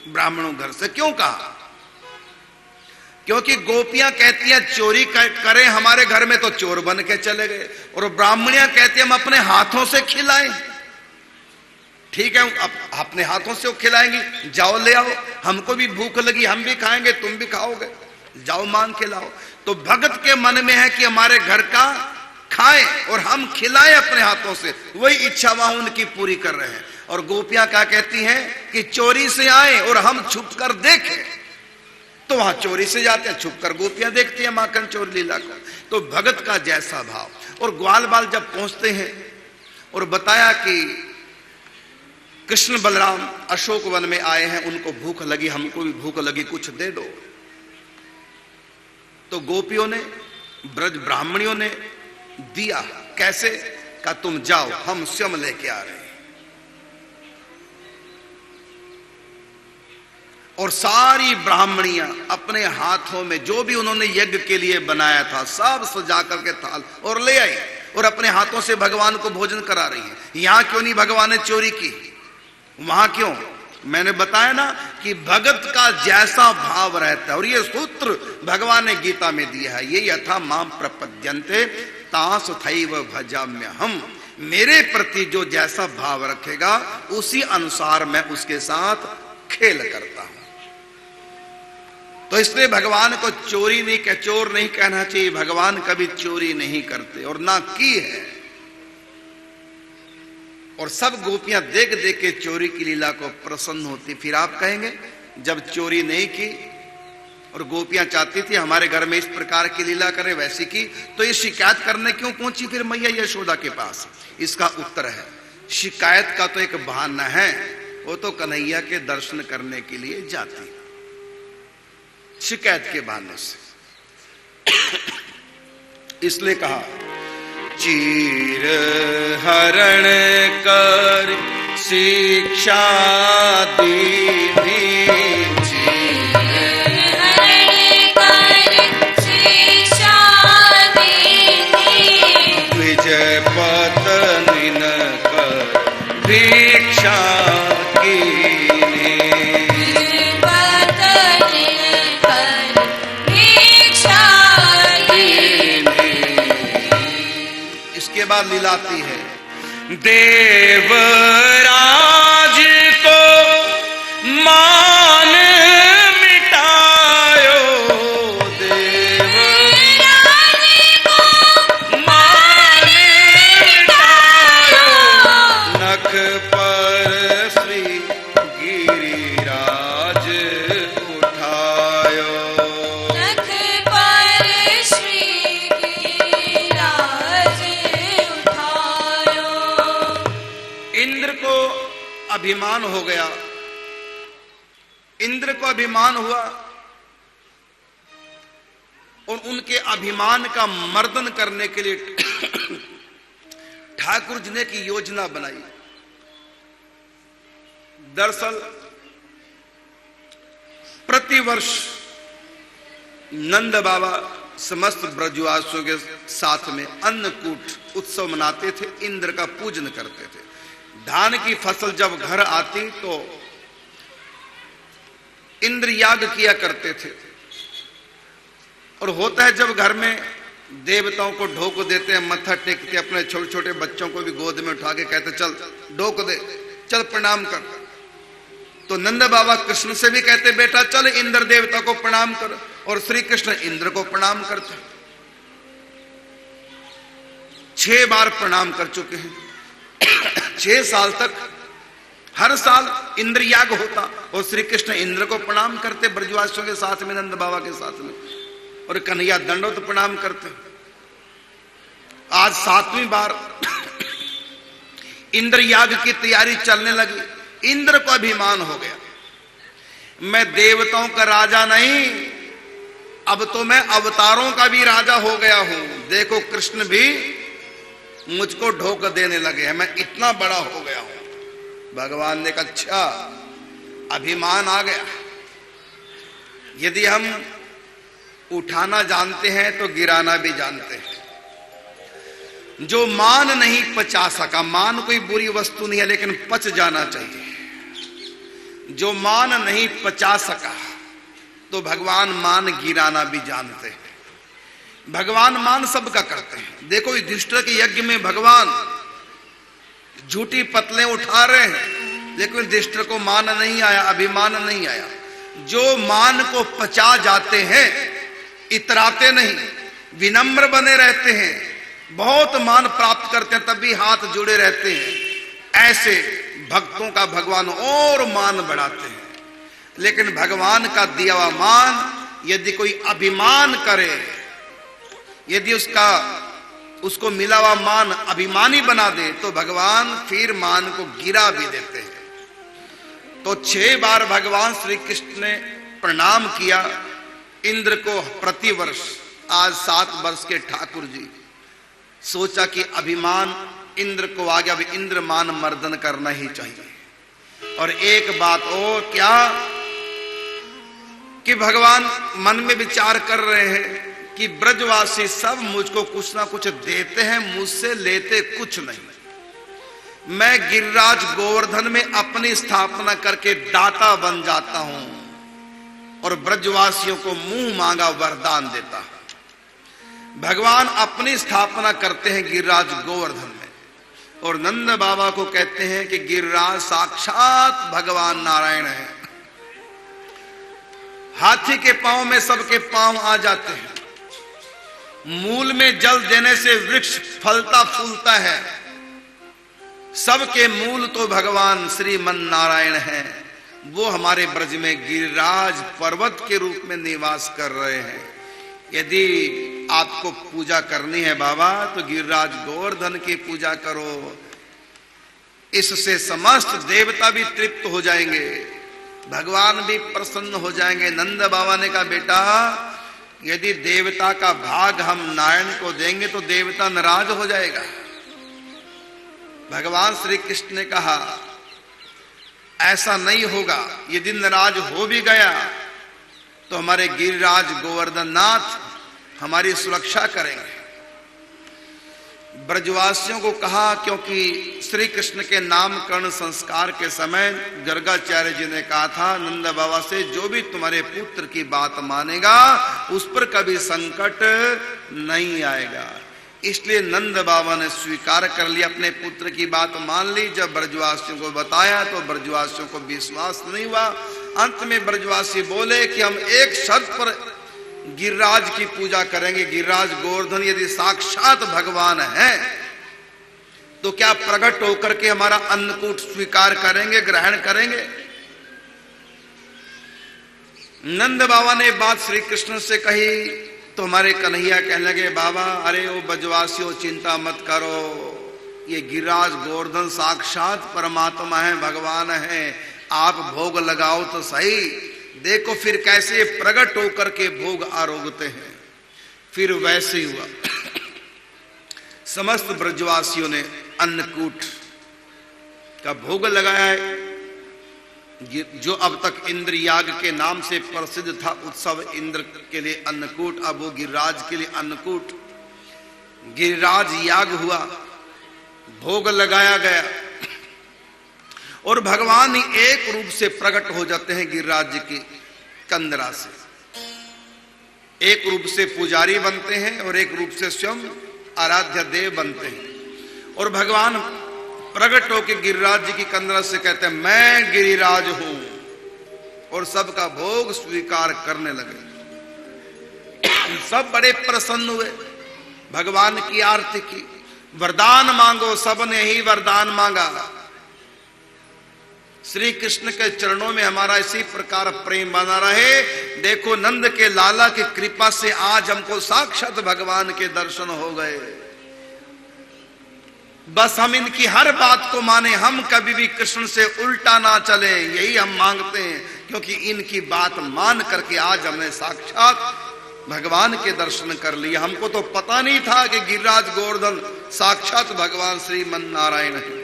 ब्राह्मणों घर से। क्यों कहा? क्योंकि गोपियां कहती हैं चोरी करें हमारे घर में तो चोर बन के चले गए, और ब्राह्मणियां कहती हैं हम अपने हाथों से खिलाएं। ठीक है, अब अपने हाथों से वो खिलाएंगी, जाओ ले आओ, हमको भी भूख लगी, हम भी खाएंगे, तुम भी खाओगे, जाओ मांग के लाओ। तो भगत के मन में है कि हमारे घर का खाएं और हम खिलाएं अपने हाथों से, वही इच्छा वहां उनकी पूरी कर रहे हैं। और गोपियां क्या कहती हैं कि चोरी से आए और हम छुप कर देखें, तो वहां चोरी से जाते हैं, छुप कर गोपियां देखती हैं माखन चोर लीला को। तो भगत का जैसा भाव। और ग्वाल बाल जब पहुंचते हैं और बताया कि कृष्ण बलराम अशोक वन में आए हैं, उनको भूख लगी, हमको भी भूख लगी, कुछ दे दो। तो गोपियों ने, ब्रज ब्राह्मणियों ने दिया। कैसे? का तुम जाओ, हम स्वयं लेके आ रहे हैं। और सारी ब्राह्मणियां अपने हाथों में जो भी उन्होंने यज्ञ के लिए बनाया था सब सजा करके थाल और ले आई, और अपने हाथों से भगवान को भोजन करा रही है। यहां क्यों नहीं भगवान ने चोरी की? वहां क्यों? मैंने बताया ना कि भगत का जैसा भाव रहता है। और ये सूत्र भगवान ने गीता में दिया है, ये यथा माम प्रपद्यन्ते तास थैव भजाम्य हम। मेरे प्रति जो जैसा भाव रखेगा उसी अनुसार मैं उसके साथ खेल करता हूं। तो इसलिए भगवान को चोरी नहीं चोर नहीं कहना चाहिए। भगवान कभी चोरी नहीं करते और ना की है। और सब गोपियां देख देख के चोरी की लीला को प्रसन्न होती। फिर आप कहेंगे जब चोरी नहीं की और गोपियां चाहती थी हमारे घर में इस प्रकार की लीला करे, वैसी की, तो ये शिकायत करने क्यों पहुंची फिर मैया यशोदा के पास? इसका उत्तर है, शिकायत का तो एक बहाना है, वो तो कन्हैया के दर्शन करने के लिए जाती, शिकायत के बहाने से। इसलिए कहा चीर हरण कर शिक्षा दीनी, विजय पतन कर भिक्षा बाद लीलाती है। देवराज को मान मिटायो, देवराज को मान मिटायो, नख पर श्री गिरिराज उठायो, नख पर श्री इंद्र को अभिमान हो गया। इंद्र को अभिमान हुआ और उनके अभिमान का मर्दन करने के लिए ठाकुर जी ने की योजना बनाई। दरअसल प्रतिवर्ष नंद बाबा समस्त ब्रजवासियों के साथ में अन्नकूट उत्सव मनाते थे, इंद्र का पूजन करते थे। धान की फसल जब घर आती तो इंद्र याग किया करते थे। और होता है जब घर में देवताओं को ढोक देते हैं, मत्था टेकते, अपने छोटे छोटे बच्चों को भी गोद में उठा के कहते चल ढोक दे, चल प्रणाम कर। तो नंद बाबा कृष्ण से भी कहते बेटा चल इंद्र देवता को प्रणाम कर, और श्री कृष्ण इंद्र को प्रणाम करते। 6 बार प्रणाम कर चुके हैं। 6 साल तक हर साल इंद्र याग होता और श्री कृष्ण इंद्र को प्रणाम करते ब्रजवासियों के साथ में, नंद बाबा के साथ में, और कन्हैया दंडोत प्रणाम करते। आज 7वीं बार इंद्र याग की तैयारी चलने लगी। इंद्र को अभिमान हो गया, मैं देवताओं का राजा नहीं, अब तो मैं अवतारों का भी राजा हो गया हूं। देखो कृष्ण भी मुझको ढोक देने लगे हैं, मैं इतना बड़ा हो गया हूं। भगवान ने कहा अच्छा अभिमान आ गया। यदि हम उठाना जानते हैं तो गिराना भी जानते हैं। जो मान नहीं पचा सका, मान कोई बुरी वस्तु नहीं है लेकिन पच जाना चाहिए। जो मान नहीं पचा सका तो भगवान मान गिराना भी जानते हैं। भगवान मान सबका करते हैं। देखो युधिष्ठिर के यज्ञ में भगवान झूठी पतले उठा रहे हैं, लेकिन युधिष्ठिर को मान नहीं आया, अभिमान नहीं आया। जो मान को पचा जाते हैं, इतराते नहीं, विनम्र बने रहते हैं, बहुत मान प्राप्त करते हैं, तब भी हाथ जुड़े रहते हैं, ऐसे भक्तों का भगवान और मान बढ़ाते हैं। लेकिन भगवान का दिया हुआ मान यदि कोई अभिमान करे, यदि उसको मिला हुआ मान अभिमानी बना दे, तो भगवान फिर मान को गिरा भी देते हैं। तो 6 बार भगवान श्री कृष्ण ने प्रणाम किया इंद्र को प्रतिवर्ष। आज 7 वर्ष के ठाकुर जी सोचा कि अभिमान इंद्र को आ गया, अब इंद्र मान मर्दन करना ही चाहिए। और एक बात और क्या कि भगवान मन में विचार कर रहे हैं कि ब्रजवासी सब मुझको कुछ ना कुछ देते हैं, मुझसे लेते कुछ नहीं। मैं गिरिराज गोवर्धन में अपनी स्थापना करके दाता बन जाता हूं और ब्रजवासियों को मुंह मांगा वरदान देता हूं। भगवान अपनी स्थापना करते हैं गिरिराज गोवर्धन में, और नंद बाबा को कहते हैं कि गिरिराज साक्षात भगवान नारायण है। हाथी के पांव में सबके पांव आ जाते हैं। मूल में जल देने से वृक्ष फलता फूलता है। सबके मूल तो भगवान श्रीमन नारायण हैं। वो हमारे ब्रज में गिरिराज पर्वत के रूप में निवास कर रहे हैं। यदि आपको पूजा करनी है बाबा, तो गिरिराज गोवर्धन की पूजा करो। इससे समस्त देवता भी तृप्त हो जाएंगे, भगवान भी प्रसन्न हो जाएंगे। नंद बाबा ने कहा, बेटा यदि देवता का भाग हम नारायण को देंगे तो देवता नाराज हो जाएगा। भगवान श्री कृष्ण ने कहा, ऐसा नहीं होगा। यदि नाराज हो भी गया तो हमारे गिरिराज गोवर्धन नाथ हमारी सुरक्षा करेंगे। ब्रजवासियों को कहा, क्योंकि श्री कृष्ण के नामकरण संस्कार के समय गर्गाचार्य जी ने कहा था नंद बाबा से, जो भी तुम्हारे पुत्र की बात मानेगा उस पर कभी संकट नहीं आएगा। इसलिए नंद बाबा ने स्वीकार कर लिया, अपने पुत्र की बात मान ली। जब ब्रजवासियों को बताया तो ब्रजवासियों को विश्वास नहीं हुआ। अंत में ब्रजवासी बोले कि हम एक शर्त पर गिरिराज की पूजा करेंगे। गिरिराज गोवर्धन यदि साक्षात भगवान है तो क्या प्रकट होकर के हमारा अन्नकूट स्वीकार करेंगे, ग्रहण करेंगे? नंद बाबा ने बात श्री कृष्ण से कही तो हमारे कन्हैया कहने लगे, बाबा अरे ओ ब्रजवासियों चिंता मत करो, ये गिरिराज गोवर्धन साक्षात परमात्मा है, भगवान है। आप भोग लगाओ तो सही, देखो फिर कैसे प्रकट होकर के भोग आरोगते हैं। फिर वैसे ही हुआ। समस्त ब्रजवासियों ने अन्नकूट का भोग लगाया है। जो अब तक इंद्र याग के नाम से प्रसिद्ध था उत्सव, इंद्र के लिए अन्नकूट, अब वो गिरिराज के लिए अन्नकूट। गिरिराज याग हुआ, भोग लगाया गया और भगवान ही एक रूप से प्रकट हो जाते हैं गिरिराज जी की कंदरा से। एक रूप से पुजारी बनते हैं और एक रूप से स्वयं आराध्य देव बनते हैं। और भगवान प्रकट होकर गिरिराज जी की कंदरा से कहते हैं, मैं गिरिराज हूं, और सबका भोग स्वीकार करने लगे। सब बड़े प्रसन्न हुए, भगवान की आरती की। वरदान मांगो, सबने ही वरदान मांगा। श्री कृष्ण के चरणों में हमारा इसी प्रकार प्रेम बना रहे। देखो नंद के लाला की कृपा से आज हमको साक्षात भगवान के दर्शन हो गए। बस हम इनकी हर बात को माने, हम कभी भी कृष्ण से उल्टा ना चले, यही हम मांगते हैं। क्योंकि इनकी बात मान करके आज हमने साक्षात भगवान के दर्शन कर लिए। हमको तो पता नहीं था कि गिरिराज गोवर्धन साक्षात भगवान श्रीमन नारायण है।